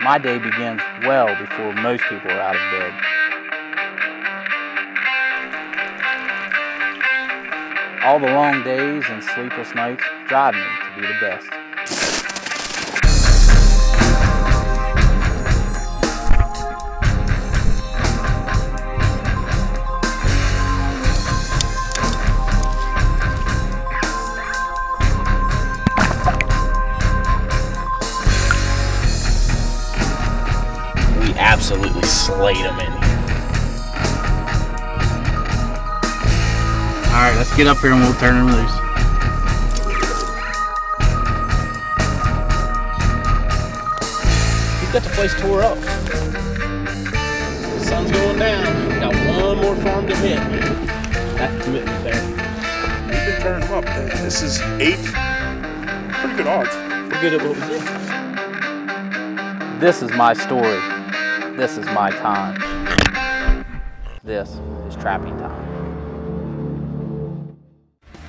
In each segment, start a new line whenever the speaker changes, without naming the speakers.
My day begins well before most people are out of bed. All the long days and sleepless nights drive me to be the best.
We absolutely slayed them in here.
Alright, let's get up here and we'll turn them loose.
We've got the place tore up. The sun's going down. We got one more farm to hit. That's commitment there.
We've been turning them up. This is 8. Pretty good odds.
We're good at what we do.
This is my story. This is my time. This is trapping time.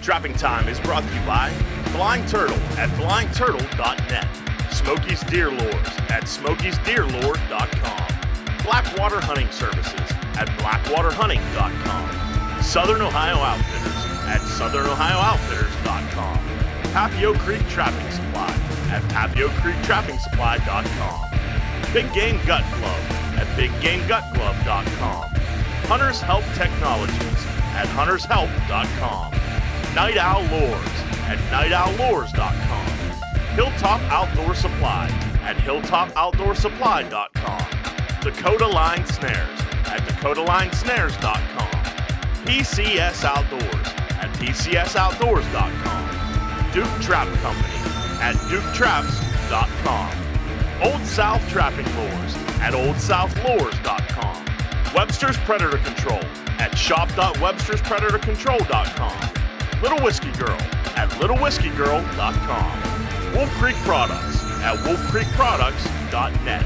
Trapping Time is brought to you by Blind Turtle at blindturtle.net, Smokey's Deer Lures at smokiesdeerlure.com, Blackwater Hunting Services at blackwaterhunting.com, Southern Ohio Outfitters at southernohiooutfitters.com, Papio Creek Trapping Supply at papiocreektrappingsupply.com, Big Game Gut Glove at biggamegutglove.com, Hunters Help Technologies at huntershelp.com, Night Owl Lures at nightowllures.com, Hilltop Outdoor Supply at hilltopoutdoorsupply.com, Dakota Line Snares at dakotalinesnares.com, PCS Outdoors at pcsoutdoors.com, Duke Trap Company at duketraps.com, Old South Trapping Lures at oldsouthLures.com, Webster's Predator Control at shop.websterspredatorcontrol.com, Little Whiskey Girl at littlewhiskeygirl.com, Wolf Creek Products at wolfcreekproducts.net,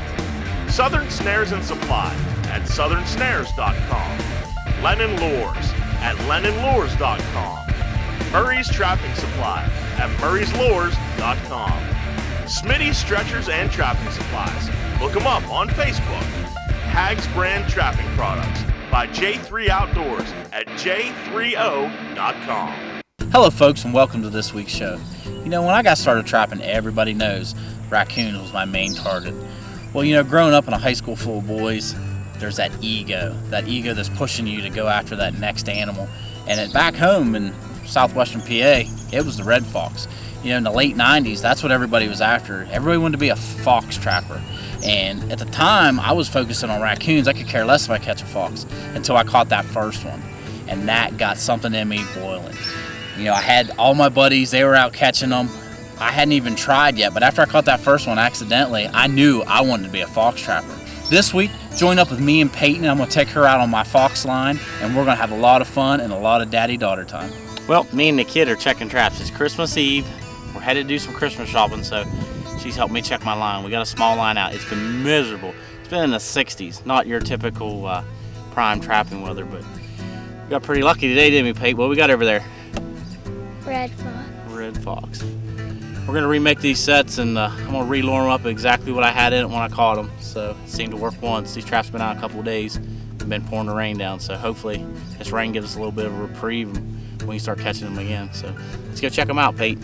Southern Snares and Supply at southernsnares.com, Lennon Lures at lennonlures.com, Murray's Trapping Supply at murrayslures.com, Smitty's Stretchers and Trapping Supplies. Look them up on Facebook. Hags Brand Trapping Products by J3 Outdoors at j30.com.
Hello folks and welcome to this week's show. You know, when I got started trapping, everybody knows raccoons was my main target. Well, you know, growing up in a high school full of boys, there's that ego that's pushing you to go after that next animal. And back home in southwestern PA, it was the red fox. You know, in the late 90s, that's what everybody was after. Everybody wanted to be a fox trapper. And at the time, I was focusing on raccoons. I could care less if I catch a fox until I caught that first one. And that got something in me boiling. You know, I had all my buddies, they were out catching them. I hadn't even tried yet, but after I caught that first one accidentally, I knew I wanted to be a fox trapper. This week, join up with me and Payton. I'm going to take her out on my fox line, and we're going to have a lot of fun and a lot of daddy-daughter time.
Well, me and the kid are checking traps. It's Christmas Eve. We're headed to do some Christmas shopping, so she's helped me check my line. We got a small line out. It's been miserable. It's been in the 60s, not your typical prime trapping weather, but we got pretty lucky today, didn't we, Pate? What we got over there?
Red fox.
Red fox. We're going to remake these sets, and I'm going to re-lure them up exactly what I had in it when I caught them. So it seemed to work once. These traps have been out a couple of days. They've been pouring the rain down, so hopefully this rain gives us a little bit of a reprieve when we start catching them again. So let's go check them out, Pate.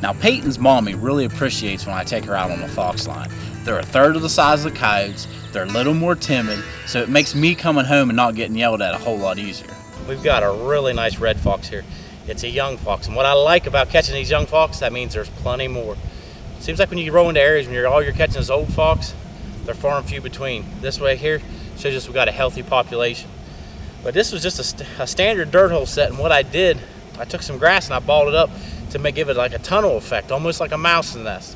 Now, Peyton's mommy really appreciates when I take her out on the fox line. They're a third of the size of the coyotes. They're a little more timid, so it makes me coming home and not getting yelled at a whole lot easier.
We've got a really nice red fox here. It's a young fox, and what I like about catching these young foxes, that means there's plenty more. It seems like when you roll into areas when all you're catching is old fox, they're far and few between. This way here shows us we got a healthy population. But this was just a standard dirt hole set, and what I did, I took some grass and I balled it up to give it like a tunnel effect, almost like a mouse nest.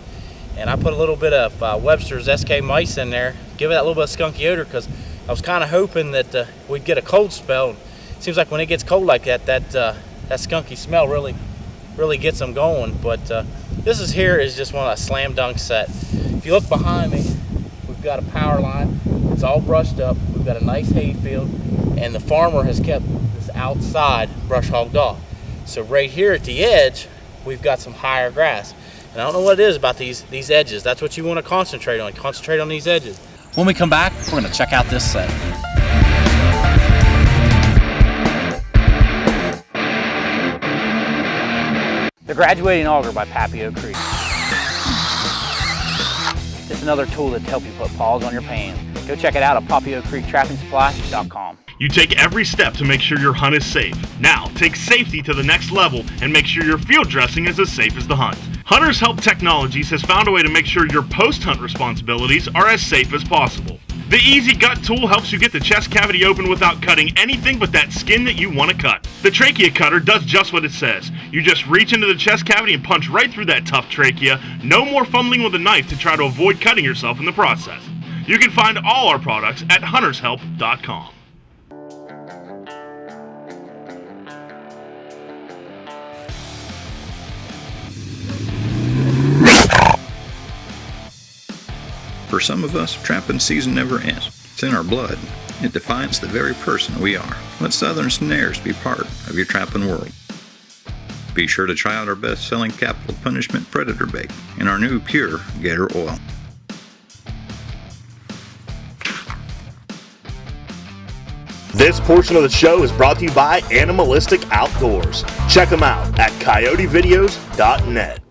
And I put a little bit of Webster's SK mice in there, give it that little bit of skunky odor, because I was kind of hoping that we'd get a cold spell. It seems like when it gets cold like that, that skunky smell really gets them going. But this is just one of a slam dunk set. If you look behind me, we've got a power line. It's all brushed up. We've got a nice hay field, and the farmer has kept this outside brush hogged off. So right here at the edge, we've got some higher grass. And I don't know what it is about these edges. That's what you want to concentrate on. Concentrate on these edges.
When we come back, we're going to check out this set.
The Graduating Auger by Papio Creek. Just another tool to help you put paws on your pan. Go check it out at PapioCreekTrappingSupply.com.
You take every step to make sure your hunt is safe. Now, take safety to the next level and make sure your field dressing is as safe as the hunt. Hunters Help Technologies has found a way to make sure your post-hunt responsibilities are as safe as possible. The Easy Gut tool helps you get the chest cavity open without cutting anything but that skin that you want to cut. The trachea cutter does just what it says. You just reach into the chest cavity and punch right through that tough trachea. No more fumbling with a knife to try to avoid cutting yourself in the process. You can find all our products at huntershelp.com.
For some of us, trapping season never ends. It's in our blood. It defines the very person we are. Let Southern Snares be part of your trapping world. Be sure to try out our best-selling Capital Punishment Predator Bait and our new Pure Gator Oil.
This portion of the show is brought to you by Animalistic Outdoors. Check them out at coyotevideos.net.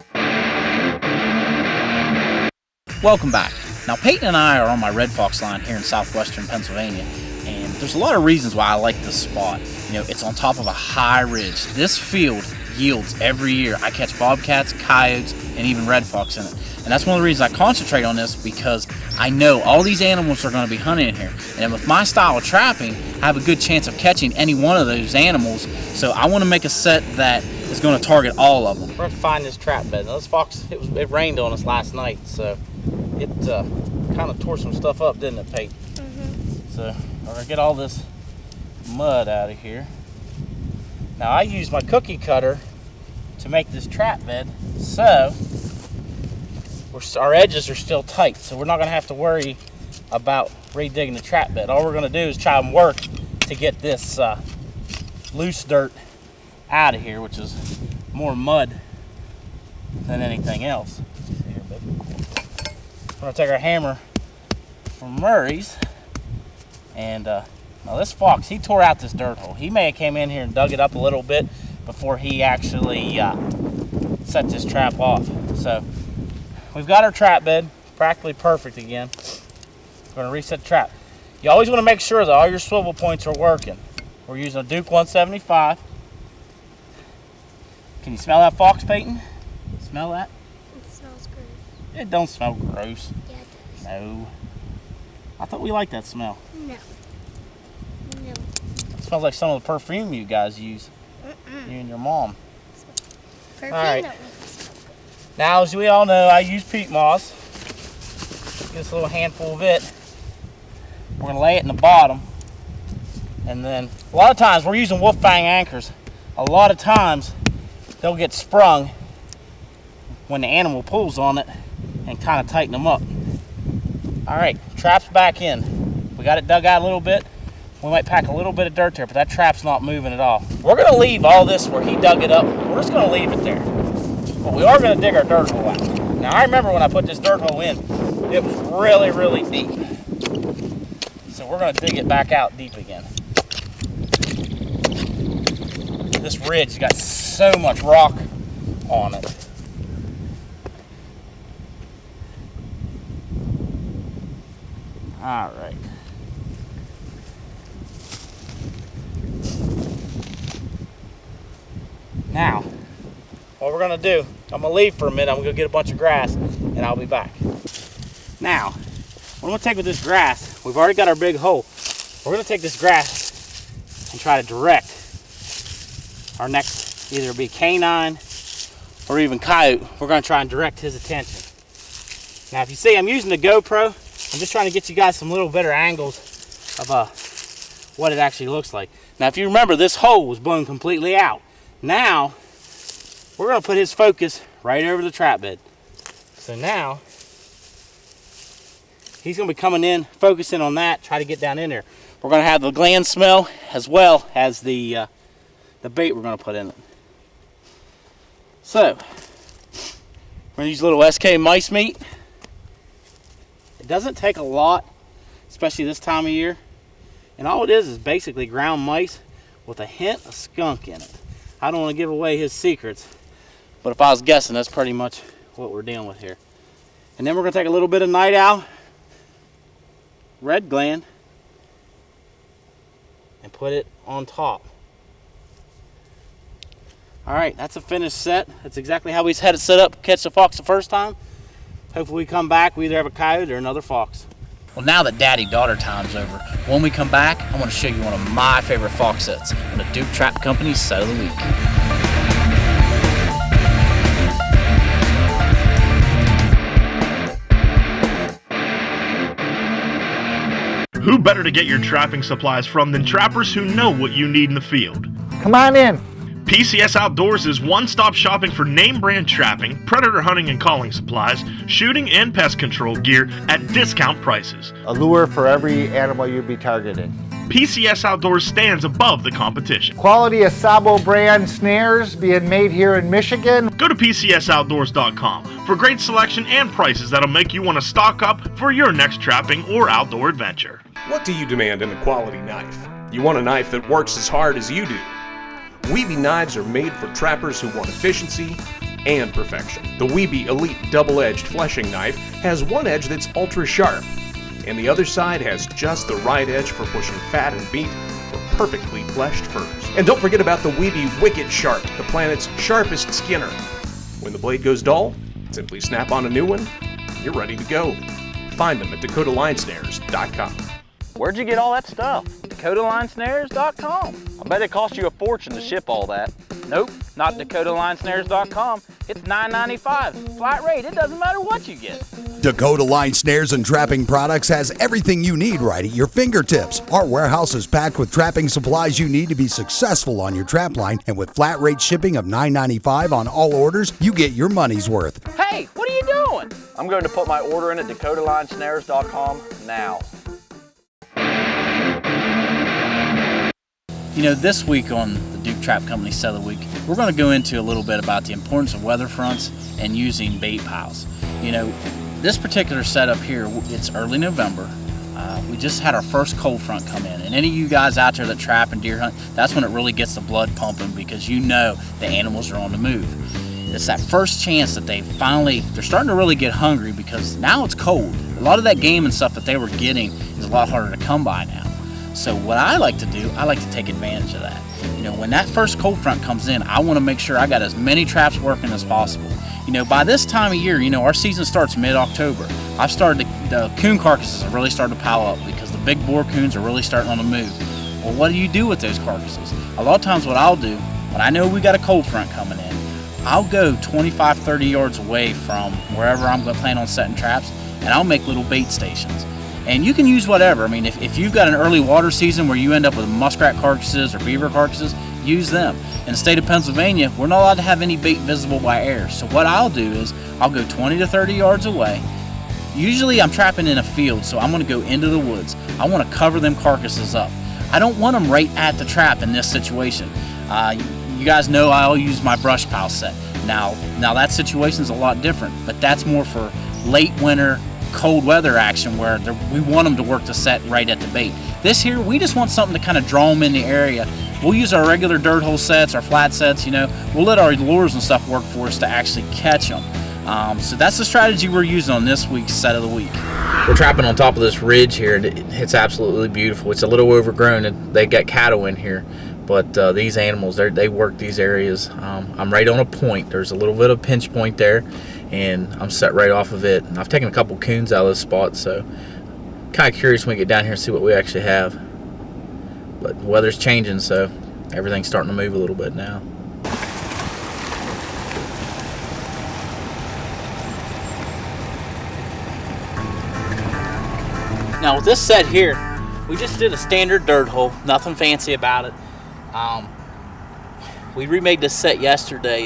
Welcome back. Now, Payton and I are on my red fox line here in southwestern Pennsylvania, and there's a lot of reasons why I like this spot. You know, it's on top of a high ridge. This field yields every year. I catch bobcats, coyotes, and even red fox in it. And that's one of the reasons I concentrate on this, because I know all these animals are going to be hunting in here. And with my style of trapping, I have a good chance of catching any one of those animals. So I want to make a set that is going to target all of them.
We're going to find this trap bed. Now, this fox, it rained on us last night, so it kind of tore some stuff up, didn't it, Payton?
Mm-hmm.
So we're going to get all this mud out of here. Now, I use my cookie cutter to make this trap bed, so our edges are still tight, so we're not going to have to worry about redigging the trap bed. All we're going to do is try and work to get this loose dirt out of here, which is more mud than anything else. Here, baby. We're going to take our hammer from Murray's, and now this fox, he tore out this dirt hole. He may have came in here and dug it up a little bit before he actually set this trap off. So we've got our trap bed practically perfect again. We're going to reset the trap. You always want to make sure that all your swivel points are working. We're using a Duke 175. Can you smell that fox, Payton? Smell that?
It smells gross.
It don't smell gross.
Yeah, it does.
No. I thought we liked that smell.
No. No.
It smells like some of the perfume you guys use. You and your mom.
Perfume.
All right.
That one smells good.
Now, as we all know, I use peat moss. Get this little handful of it. We're going to lay it in the bottom. And then, a lot of times, we're using wolf fang anchors. A lot of times, they'll get sprung when the animal pulls on it and kind of tighten them up. All right, trap's back in. We got it dug out a little bit. We might pack a little bit of dirt there, but that trap's not moving at all. We're going to leave all this where he dug it up. We're just going to leave it there. But we are going to dig our dirt hole out. Now, I remember when I put this dirt hole in, it was really, really deep. So we're going to dig it back out deep again. This ridge has got so much rock on it. All right. Now, what we're gonna do, I'm gonna leave for a minute, I'm gonna go get a bunch of grass, and I'll be back. Now, what I'm gonna take with this grass, we've already got our big hole. We're gonna take this grass and try to direct our next, either be canine or even coyote. We're gonna try and direct his attention. Now, if you see, I'm using the GoPro. I'm just trying to get you guys some little better angles of what it actually looks like. Now, if you remember, this hole was blown completely out. Now, we're going to put his focus right over the trap bed. So now, he's going to be coming in, focusing on that, try to get down in there. We're going to have the gland smell as well as the bait we're going to put in it. So, we're We're gonna use a little SK mice meat. It doesn't take a lot, especially this time of year. And all it is basically ground mice with a hint of skunk in it. I don't want to give away his secrets, but if I was guessing, that's pretty much what we're dealing with here. And then we're gonna take a little bit of night owl red gland and put it on top. All right, that's a finished set. That's exactly how we had it set up to catch the fox the first time. Hopefully we come back, we either have a coyote or another fox.
Well, now that daddy-daughter time's over, when we come back, I want to show you one of my favorite fox sets on the Duke Trap Company's set of the week.
Who better to get your trapping supplies from than trappers who know what you need in the field?
Come on in.
PCS Outdoors is one-stop shopping for name-brand trapping, predator hunting and calling supplies, shooting and pest control gear at discount prices.
A lure for every animal you'd be targeting.
PCS Outdoors stands above the competition.
Quality Sabo brand snares being made here in Michigan.
Go to PCSOutdoors.com for great selection and prices that'll make you want to stock up for your next trapping or outdoor adventure.
What do you demand in a quality knife? You want a knife that works as hard as you do. Weeby knives are made for trappers who want efficiency and perfection. The Weeby Elite double-edged fleshing knife has one edge that's ultra sharp, and the other side has just the right edge for pushing fat and meat for perfectly fleshed furs. And don't forget about the Weeby Wicked Sharp, the planet's sharpest skinner. When the blade goes dull, simply snap on a new one, you're ready to go. Find them at DakotaLineSnares.com.
Where'd you get all that stuff? DakotaLineSnares.com. I bet it cost you a fortune to ship all that. Nope, not DakotaLineSnares.com. It's $9.95. Flat rate, it doesn't matter what you get.
Dakota Line Snares and Trapping Products has everything you need right at your fingertips. Our warehouse is packed with trapping supplies you need to be successful on your trap line, and with flat rate shipping of $9.95 on all orders, you get your money's worth.
Hey, what are you doing? I'm going to put my order in at DakotaLineSnares.com now.
You know, this week on the Duke Trap Company Set of the Week, we're going to go into a little bit about the importance of weather fronts and using bait piles. You know, this particular setup here, it's early November. We just had our first cold front come in, and any of you guys out there that trap and deer hunt, that's when it really gets the blood pumping, because you know the animals are on the move. It's that first chance that they're starting to really get hungry, because now it's cold. A lot of that game and stuff that they were getting is a lot harder to come by now. So what I like to do, I like to take advantage of that. You know, when that first cold front comes in, I want to make sure I got as many traps working as possible. You know, by this time of year, you know, our season starts mid-October. The coon carcasses have really started to pile up because the big boar coons are really starting on the move. Well, what do you do with those carcasses? A lot of times what I'll do, when I know we got a cold front coming in, I'll go 25, 30 yards away from wherever I'm going to plan on setting traps, and I'll make little bait stations. And you can use whatever. I mean, if you've got an early water season where you end up with muskrat carcasses or beaver carcasses, use them. In the state of Pennsylvania, we're not allowed to have any bait visible by air. So what I'll do is I'll go 20 to 30 yards away. Usually I'm trapping in a field, so I'm going to go into the woods. I want to cover them carcasses up. I don't want them right at the trap in this situation. You guys know I'll use my brush pile set. Now that situation's a lot different, but that's more for late winter, cold weather action where we want them to work the set right at the bait. This here, we just want something to kind of draw them in the area. We'll use our regular dirt hole sets, our flat sets, you know. We'll let our lures and stuff work for us to actually catch them. So that's the strategy we're using on this week's Set of the Week.
We're trapping on top of this ridge here, and it's absolutely beautiful. It's a little overgrown, and they got cattle in here. But these animals, they work these areas. I'm right on a point. There's a little bit of pinch point there, and I'm set right off of it. And I've taken a couple coons out of this spot, so kind of curious when we get down here and see what we actually have. But the weather's changing, so everything's starting to move a little bit now.
Now with this set here, we just did a standard dirt hole, nothing fancy about it. We remade this set yesterday.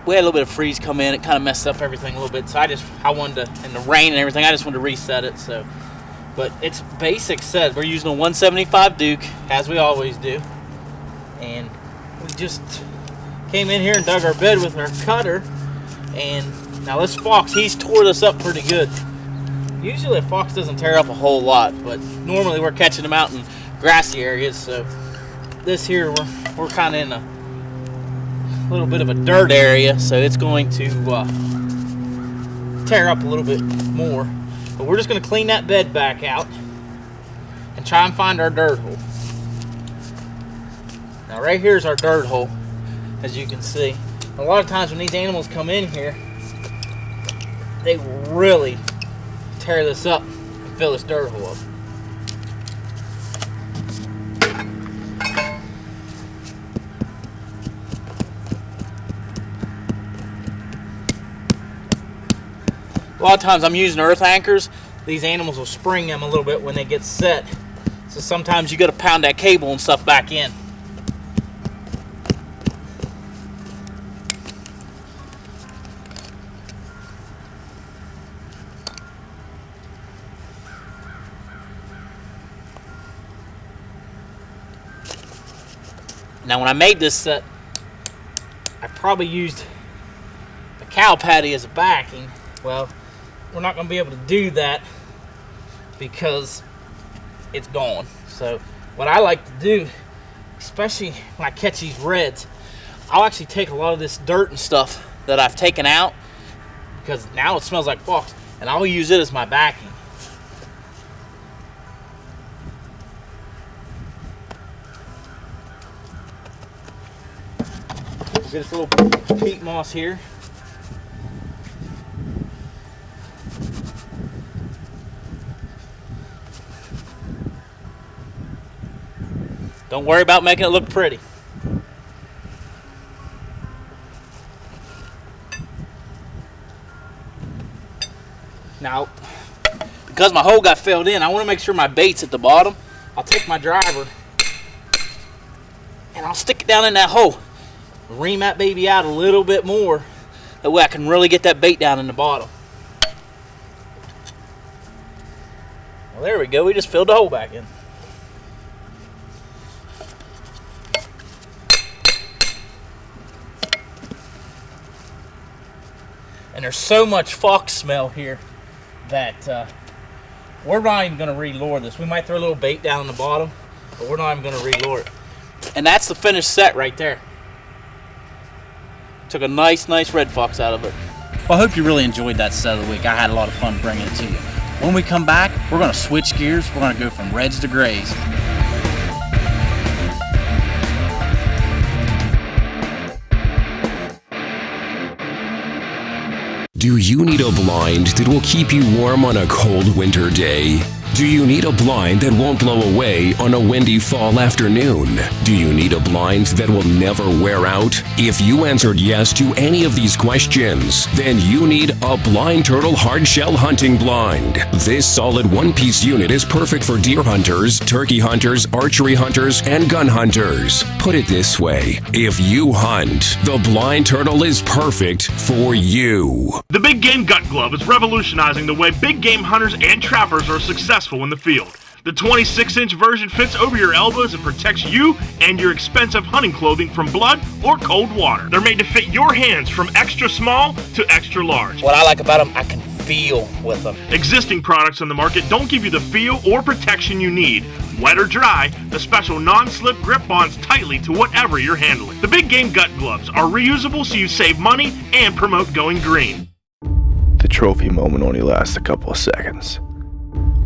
We had a little bit of freeze come in. It kind of messed up everything a little bit. So I wanted to, in the rain and everything, I just wanted to reset it. So, but it's basic set. We're using a 175 Duke, as we always do. And we just came in here and dug our bed with our cutter.
And now this fox, he's tore this up pretty good. Usually a fox doesn't tear up a whole lot, but normally we're catching them out in grassy areas. So this here, we're kind of in a little bit of a dirt area, so it's going to tear up a little bit more. But we're just going to clean that bed back out and try and find our dirt hole. Now right here's our dirt hole, as you can see. A lot of times when these animals come in here, they really tear this up and fill this dirt hole up. A lot of times I'm using earth anchors. These animals will spring them a little bit when they get set. So sometimes you got to pound that cable and stuff back in. Now when I made this set, I probably used the cow patty as a backing. Well, we're not going to be able to do that because it's gone. So what I like to do, especially when I catch these reds, I'll actually take a lot of this dirt and stuff that I've taken out, because now it smells like fox, and I'll use it as my backing. Get this little peat moss here. Don't worry about making it look pretty. Now, because my hole got filled in, I want to make sure my bait's at the bottom. I'll take my driver and I'll stick it down in that hole. Ream that baby out a little bit more. That way I can really get that bait down in the bottom. Well, there we go. We just filled the hole back in. And there's so much fox smell here that we're not even going to re-lure this. We might throw a little bait down in the bottom, but we're not even going to re-lure it. And that's the finished set right there. Took a nice red fox out of it.
Well, I hope you really enjoyed that set of the week. I had a lot of fun bringing it to you. When we come back, we're going to switch gears. We're going to go from reds to grays.
Do you need a blind that will keep you warm on a cold winter day? Do you need a blind that won't blow away on a windy fall afternoon? Do you need a blind that will never wear out? If you answered yes to any of these questions, then you need a Blind Turtle hard-shell hunting blind. This solid one-piece unit is perfect for deer hunters, turkey hunters, archery hunters, and gun hunters. Put it this way, if you hunt, the Blind Turtle is perfect for you.
The Big Game Gut Glove is revolutionizing the way big game hunters and trappers are successful in the field. The 26-inch version fits over your elbows and protects you and your expensive hunting clothing from blood or cold water. They're made to fit your hands from extra small to extra large.
What I like about them, I can feel with them.
Existing products on the market don't give you the feel or protection you need. Wet or dry, the special non-slip grip bonds tightly to whatever you're handling. The Big Game Gut Gloves are reusable so you save money and promote going green.
The trophy moment only lasts a couple of seconds,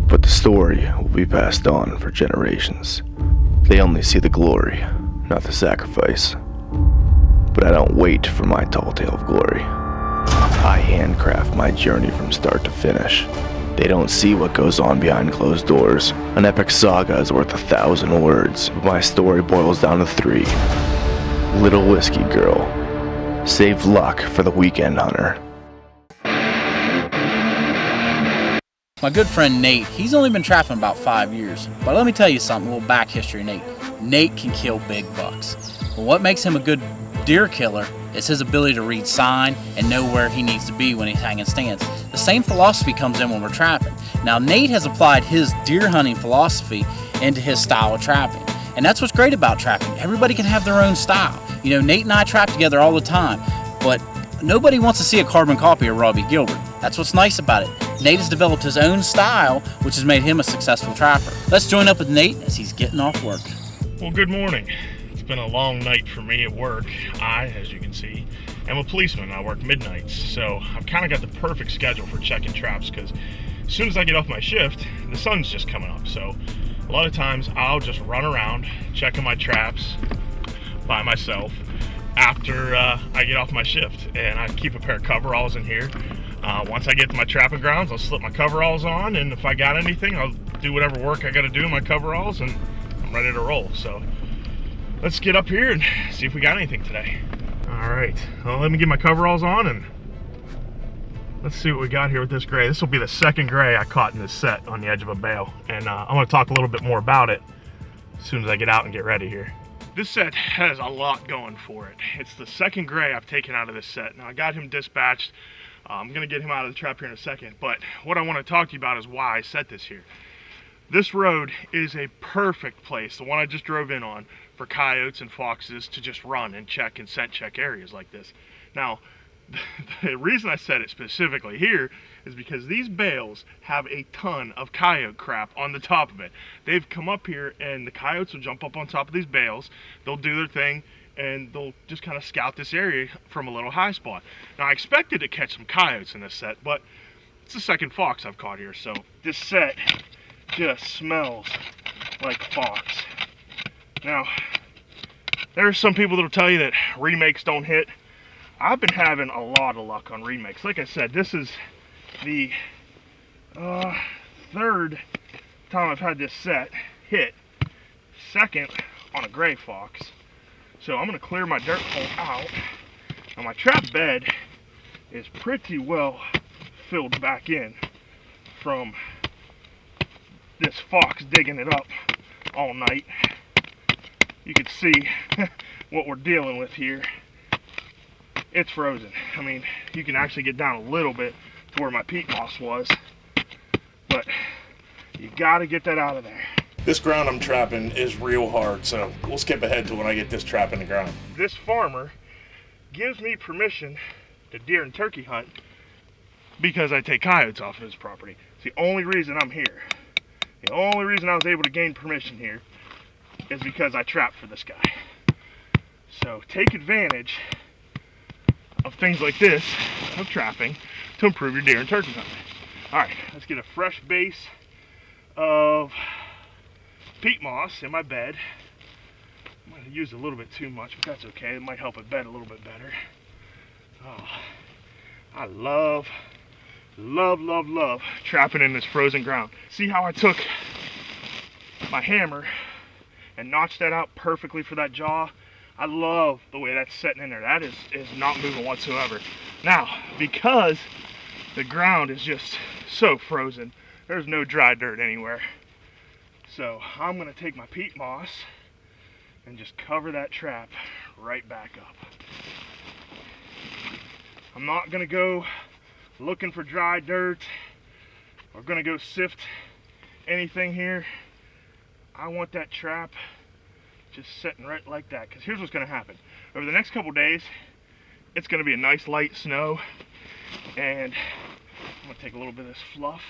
but the story will be passed on for generations. They only see the glory, not the sacrifice. But I don't wait for my tall tale of glory. I handcraft my journey from start to finish. They don't see what goes on behind closed doors. An epic saga is worth 1,000 words, but my story boils down to 3. Little Whiskey Girl. Save luck for the weekend hunter.
My good friend Nate, he's only been trapping about 5 years. But let me tell you something, a little back history, Nate. Nate can kill big bucks. But what makes him a good deer killer is his ability to read sign and know where he needs to be when he's hanging stands. The same philosophy comes in when we're trapping. Now, Nate has applied his deer hunting philosophy into his style of trapping. And that's what's great about trapping. Everybody can have their own style. You know, Nate and I trap together all the time, but Nobody wants to see a carbon copy of Robby Gilbert. That's what's nice about it. Nate has developed his own style, which has made him a successful trapper. Let's join up with Nate as he's getting off work.
Well, good morning. It's been a long night for me at work. I, as you can see, am a policeman. I work midnights, so I've kind of got the perfect schedule for checking traps because as soon as I get off my shift, the sun's just coming up. So a lot of times I'll just run around checking my traps by myself after I get off my shift, and I keep a pair of coveralls in here. Once I get to my trapping grounds, I'll slip my coveralls on, and if I got anything, I'll do whatever work I got to do in my coveralls, and I'm ready to roll. So let's get up here and see if we got anything today. All right, well, let me get my coveralls on and let's see what we got here with this gray. This will be the second gray I caught in this set on the edge of a bale, and I'm going to talk a little bit more about it as soon as I get out and get ready here. This set has a lot going for it. It's the second gray I've taken out of this set. Now, I got him dispatched. I'm going to get him out of the trap here in a second, but what I want to talk to you about is why I set this here. This road is a perfect place, the one I just drove in on, for coyotes and foxes to just run and check and scent check areas like this. Now, the reason I set it specifically here is because these bales have a ton of coyote crap on the top of it. They've come up here and the coyotes will jump up on top of these bales, they'll do their thing, and they'll just kind of scout this area from a little high spot. Now, I expected to catch some coyotes in this set, but it's the second fox I've caught here, so this set just smells like fox. Now, there's some people that'll tell you that remakes don't hit. I've been having a lot of luck on remakes. Like I said, this is the third time I've had this set hit. Second on a gray fox. So I'm going to clear my dirt hole out. Now my trap bed is pretty well filled back in from this fox digging it up all night. You can see what we're dealing with here. It's frozen. I mean, you can actually get down a little bit to where my peat moss was, but you got to get that out of there.
This ground I'm trapping is real hard, so we'll skip ahead to when I get this trap in the ground.
This farmer gives me permission to deer and turkey hunt because I take coyotes off of his property. It's the only reason I'm here. The only reason I was able to gain permission here is because I trap for this guy. So take advantage of things like this, of trapping, to improve your deer and turkey hunting. Alright, let's get a fresh base of peat moss in my bed. I'm going to use a little bit too much, but that's okay. It might help it bed a little bit better. Oh, I love trapping in this frozen ground. See how I took my hammer and notched that out perfectly for that jaw? I love the way that's setting in there. That is not moving whatsoever. Now, because the ground is just so frozen, there's no dry dirt anywhere. So I'm going to take my peat moss and just cover that trap right back up. I'm not going to go looking for dry dirt or going to go sift anything here. I want that trap just sitting right like that, because here's what's going to happen. Over the next couple days, it's going to be a nice light snow, and I'm going to take a little bit of this fluff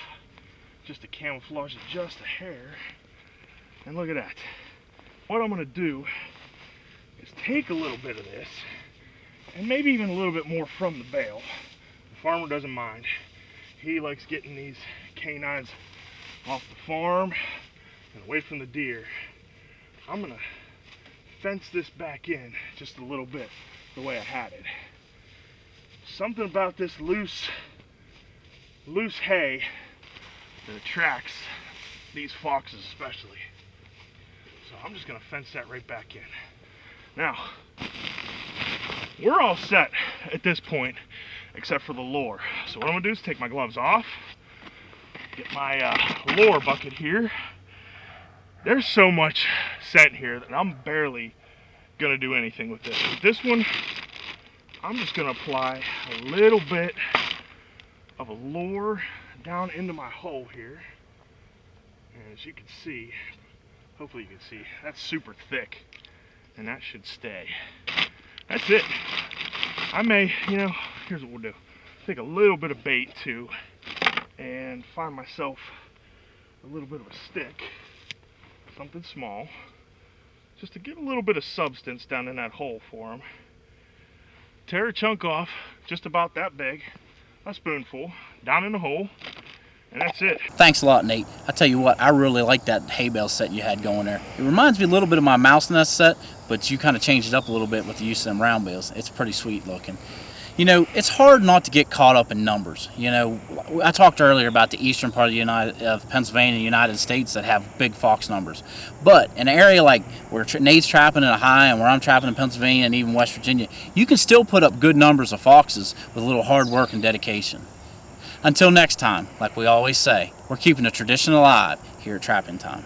just to camouflage it just a hair, and look at that. What I'm going to do is take a little bit of this, and maybe even a little bit more from the bale. The farmer doesn't mind. He likes getting these canines off the farm and away from the deer. I'm going to fence this back in just a little bit the way I had it. Something about this loose hay that attracts these foxes especially. So I'm just going to fence that right back in. Now, we're all set at this point except for the lure. So what I'm going to do is take my gloves off, get my lure bucket here. There's so much scent here that I'm barely going to do anything with this. With this one, I'm just going to apply a little bit of a lure down into my hole here. And as you can see, hopefully you can see, that's super thick. And that should stay. That's it. I may, here's what we'll do. Take a little bit of bait too, and find myself a little bit of a stick, something small, just to get a little bit of substance down in that hole for him. Tear a chunk off, just about that big, a spoonful, down in the hole, and that's it.
Thanks a lot, Nate. I tell you what, I really like that hay bale set you had going there. It reminds me a little bit of my mouse nest set, but you kind of changed it up a little bit with the use of them round bales. It's pretty sweet looking. You know, it's hard not to get caught up in numbers. You know, I talked earlier about the eastern part of Pennsylvania, United States, that have big fox numbers. But in an area like where Nate's trapping in Ohio and where I'm trapping in Pennsylvania and even West Virginia, you can still put up good numbers of foxes with a little hard work and dedication. Until next time, like we always say, we're keeping the tradition alive here at Trapping Time.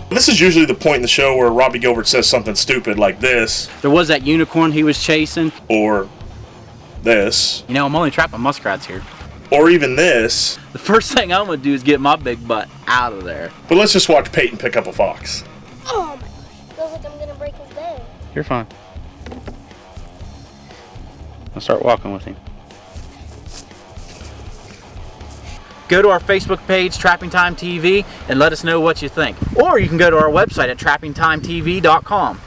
This is usually the point in the show where Robby Gilbert says something stupid like this.
There was that unicorn he was chasing.
Or this.
You know, I'm only trapping muskrats here.
Or even this.
The first thing I'm going to do is get my big butt out of there.
But let's just watch Payton pick up a fox.
Oh my gosh. Feels like I'm gonna break his bed.
You're fine. I'll start walking with him.
Go to our Facebook page, Trapping Time TV, and let us know what you think. Or you can go to our website at trappingtimetv.com.